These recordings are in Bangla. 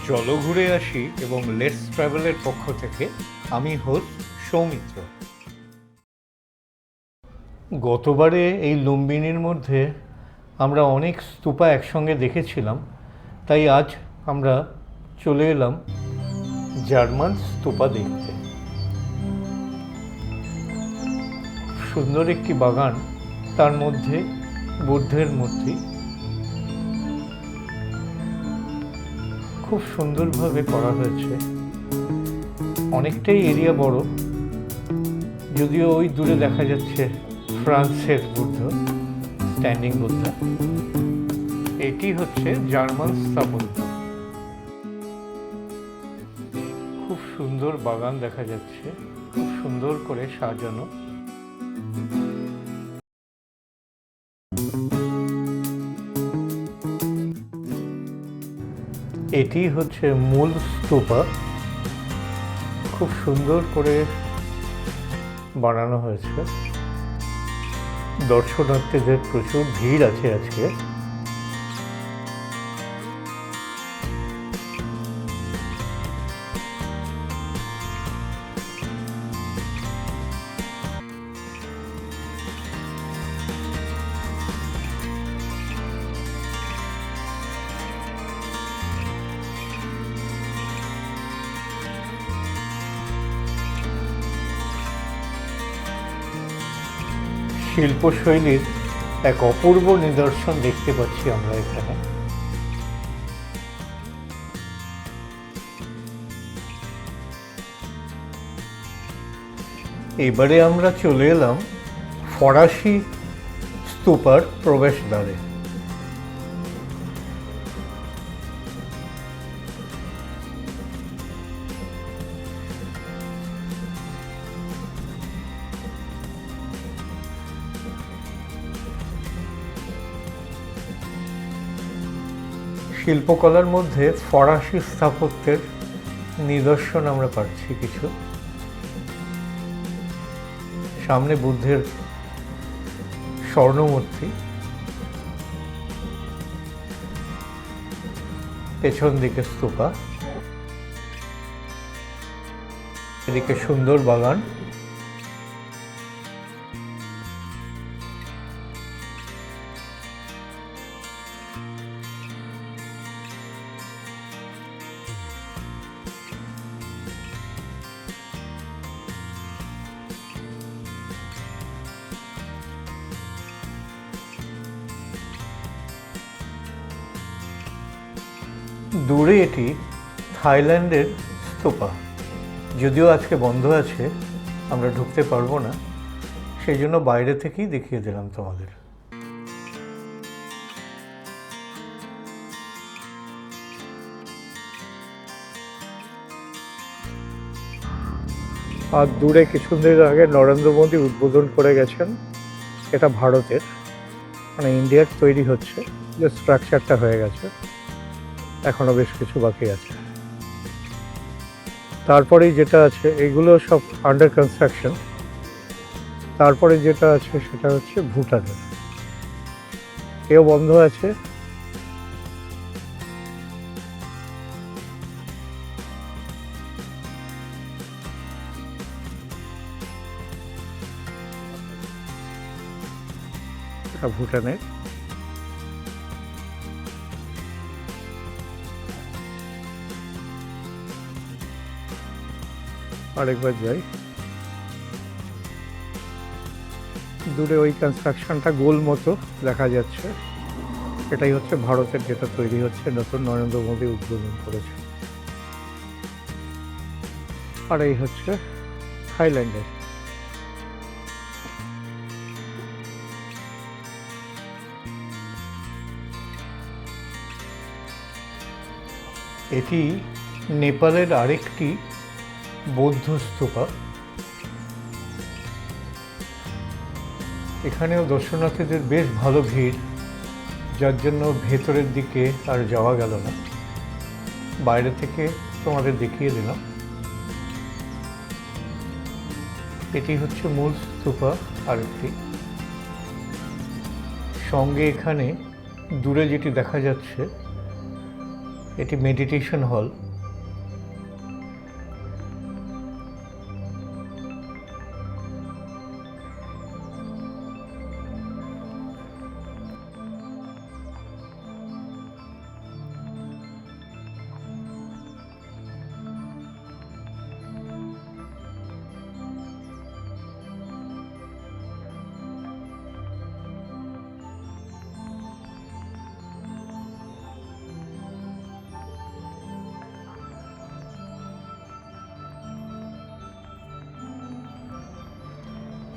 চলো ঘুরে আসি এবং লেটস ট্রাভেলের পক্ষ থেকে আমি হোস্ট সৌমিত্র। গতবারে এই লুম্বিনীর মধ্যে আমরা অনেক স্তূপা একসঙ্গে দেখেছিলাম, তাই আজ আমরা চলে এলাম জার্মান স্তূপা দেখতে। সুন্দর একটি বাগান, তার মধ্যে বুদ্ধের মূর্তি খুব সুন্দরভাবে করা হয়েছে। অনেকটাই এরিয়া বড়, যদিও ওই দূরে দেখা যাচ্ছে ফ্রান্সের বুদ্ধ, স্ট্যান্ডিং বুদ্ধ। এটি হচ্ছে জার্মান স্থাপত্য। খুব সুন্দর বাগান দেখা যাচ্ছে, খুব সুন্দর করে সাজানো। এটি হচ্ছে মূল স্তূপা, খুব সুন্দর করে বানানো হয়েছে। দর্শনার্থীদের প্রচুর ভিড় আছে আজকে। শিল্পশৈলীর এক অপূর্ব নিদর্শন দেখতে পাচ্ছি আমরা এখানে। এবারে আমরা চলে এলাম ফরাসি স্তূপার প্রবেশদ্বারে। শিল্পকলার মধ্যে ফরাসি স্থাপত্যের নিদর্শন আমরা পাচ্ছি কিছু। সামনে বুদ্ধের স্বর্ণমূর্তি, পেছন দিকে স্তূপা, এদিকে সুন্দর বাগান। দূরে এটি থাইল্যান্ডের স্তূপা, যদিও আজকে বন্ধ আছে, আমরা ঢুকতে পারবো না, সেই জন্য বাইরে থেকেই দেখিয়ে দিলাম তোমাদের। আর দূরে কিছুদিন আগে নরেন্দ্র মোদী উদ্বোধন করে গেছেন। এটা ভারতের, মানে ইন্ডিয়ার তৈরি হচ্ছে, যে স্ট্রাকচারটা হয়ে গেছে, এখনো বেশ কিছু বাকি আছে। তারপরেই যেটা আছে, এগুলো সব আন্ডার কনস্ট্রাকশন। তারপরে যেটা আছে সেটা হচ্ছে ভুটানের, এও বন্ধ আছে। ভুটানের আরেকবার যাই, দূরে ওই কনস্ট্রাকশনটা গোল মতো দেখা যাচ্ছে, এটাই হচ্ছে ভারতের, যেটা তৈরি হচ্ছে, নতুন নরেন্দ্র মোদী উদ্বোধন করেছে। আর এই হচ্ছে থাইল্যান্ডের। এটি নেপালের আরেকটি বৌদ্ধ স্তূপা। এখানেও দর্শনার্থীদের বেশ ভালো ভিড়, যার জন্য ভেতরের দিকে আর যাওয়া গেল না, বাইরে থেকে তোমাদের দেখিয়ে দিলাম। এটি হচ্ছে মূল স্তূপা আরেকটি। সঙ্গে এখানে দূরে যেটি দেখা যাচ্ছে এটি মেডিটেশন হল।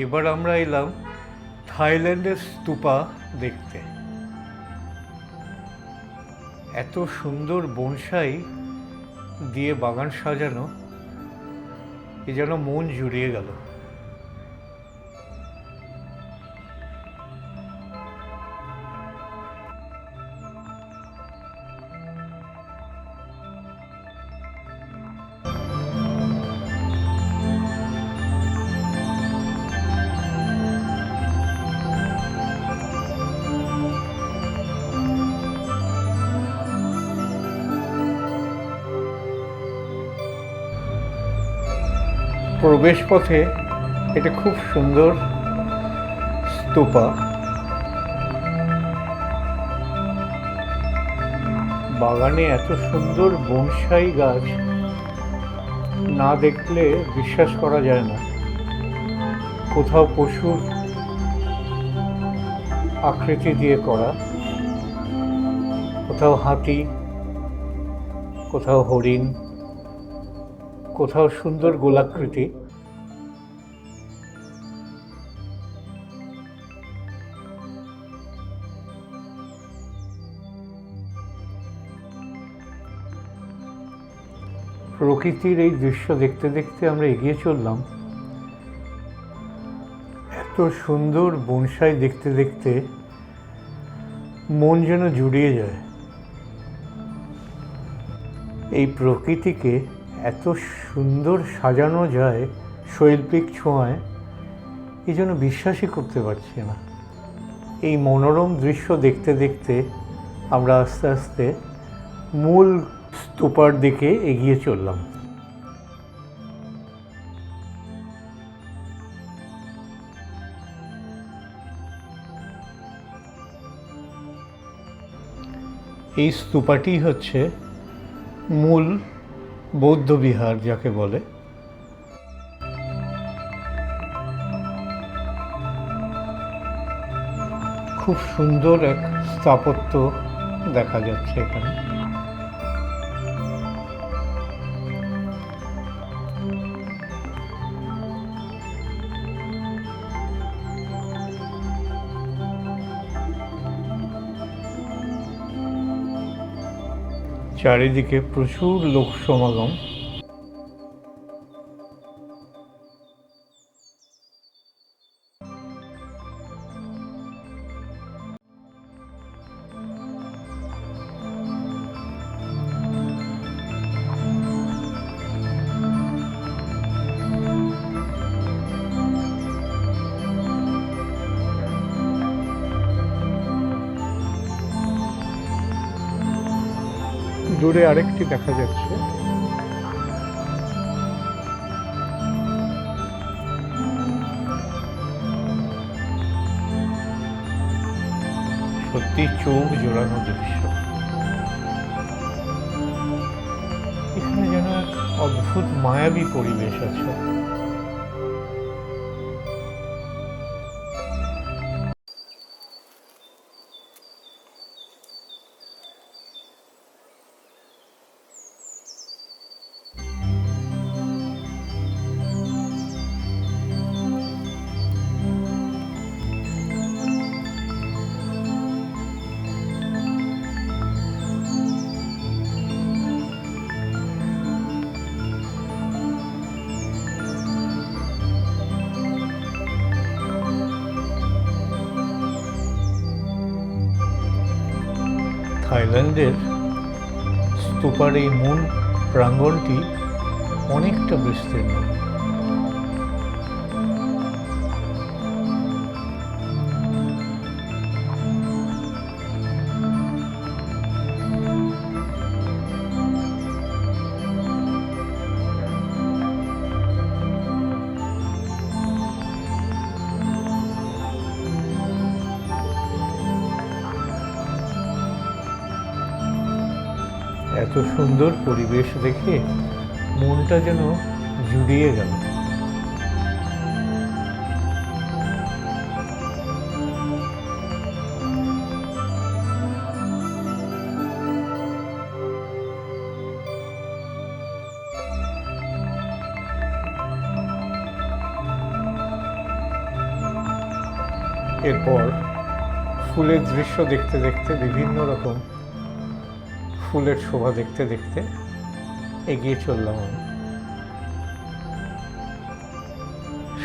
এবার আমরা এলাম থাইল্যান্ডের স্তূপা দেখতে। এত সুন্দর বনসাই দিয়ে বাগান সাজানো, এ যেন মন জুড়িয়ে গেল। প্রবেশ পথে এটা খুব সুন্দর স্তূপা। বাগানে এত সুন্দর বনসাই গাছ না দেখলে বিশ্বাস করা যায় না। কোথাও পশুর আকৃতি দিয়ে করা, কোথাও হাতি, কোথাও হরিণ, কোথাও সুন্দর গোলাকৃতি। প্রকৃতির এই দৃশ্য দেখতে দেখতে আমরা এগিয়ে চললাম। এত সুন্দর বনসাই দেখতে দেখতে মন যেন জুড়িয়ে যায়। এই প্রকৃতিকে এত সুন্দর সাজানো যায় শৈল্পিক ছোঁয়ায়, এই জন্য বিশ্বাসই করতে পারছি না। এই মনোরম দৃশ্য দেখতে দেখতে আমরা আস্তে আস্তে মূল স্তূপার দিকে এগিয়ে চললাম। এই স্তূপাটি হচ্ছে মূল বৌদ্ধ বিহার যাকে বলে। খুব সুন্দর এক স্থাপত্য দেখা যাচ্ছে এখানে। চারিদিকে প্রচুর লোক সমাগম। দূরে আরেকটি দেখা যাচ্ছে। সত্যি চোখ জোড়ানো দৃশ্য। এখানে যেন এক অদ্ভুত মায়াবী পরিবেশ আছে। থাইল্যান্ডের স্তূপার এই মূল প্রাঙ্গণটি অনেকটা বিস্তীর্ণ। এত সুন্দর পরিবেশ দেখে মনটা যেন জুড়িয়ে গেল। এরপর ফুলের দৃশ্য দেখতে দেখতে, বিভিন্ন রকম ফুলের শোভা দেখতে দেখতে এগিয়ে চললাম আমি।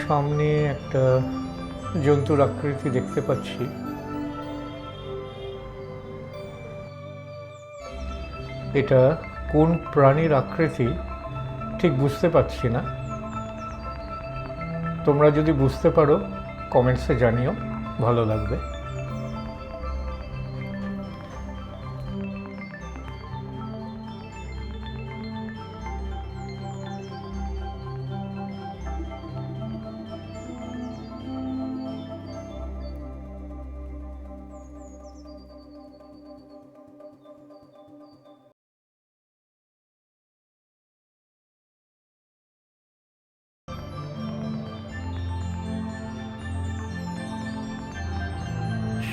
সামনে একটা জন্তুর আকৃতি দেখতে পাচ্ছি। এটা কোন প্রাণীর আকৃতি ঠিক বুঝতে পারছি না। তোমরা যদি বুঝতে পারো কমেন্টসে জানিও, ভালো লাগবে।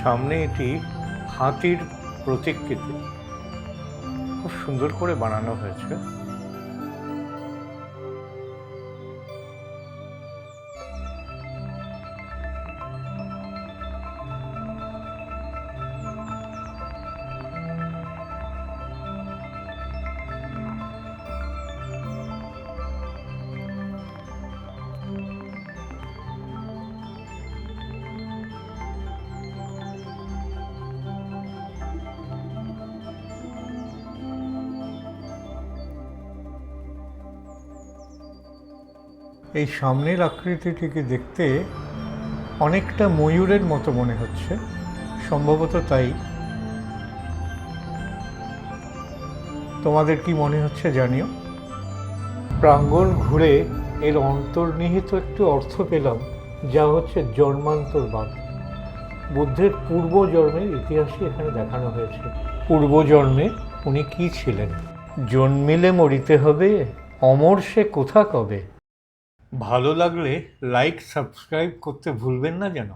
সামনে এটি হাতির প্রতিকৃতি, খুব সুন্দর করে বানানো হয়েছে। এই সামনের আকৃতিটিকে দেখতে অনেকটা ময়ূরের মতো মনে হচ্ছে, সম্ভবত তাই। তোমাদের কি মনে হচ্ছে জানিও। প্রাঙ্গণ ঘুরে এর অন্তর্নিহিত একটু অর্থ পেলাম, যা হচ্ছে জন্মান্তরবাদ। বুদ্ধের পূর্বজন্মের ইতিহাসই এখানে দেখানো হয়েছে। পূর্বজন্মে উনি কি ছিলেন? জন্মিলে মরিতে হবে, অমর সে কোথা কবে। ভালো লাগলে লাইক সাবস্ক্রাইব করতে ভুলবেন না যেন।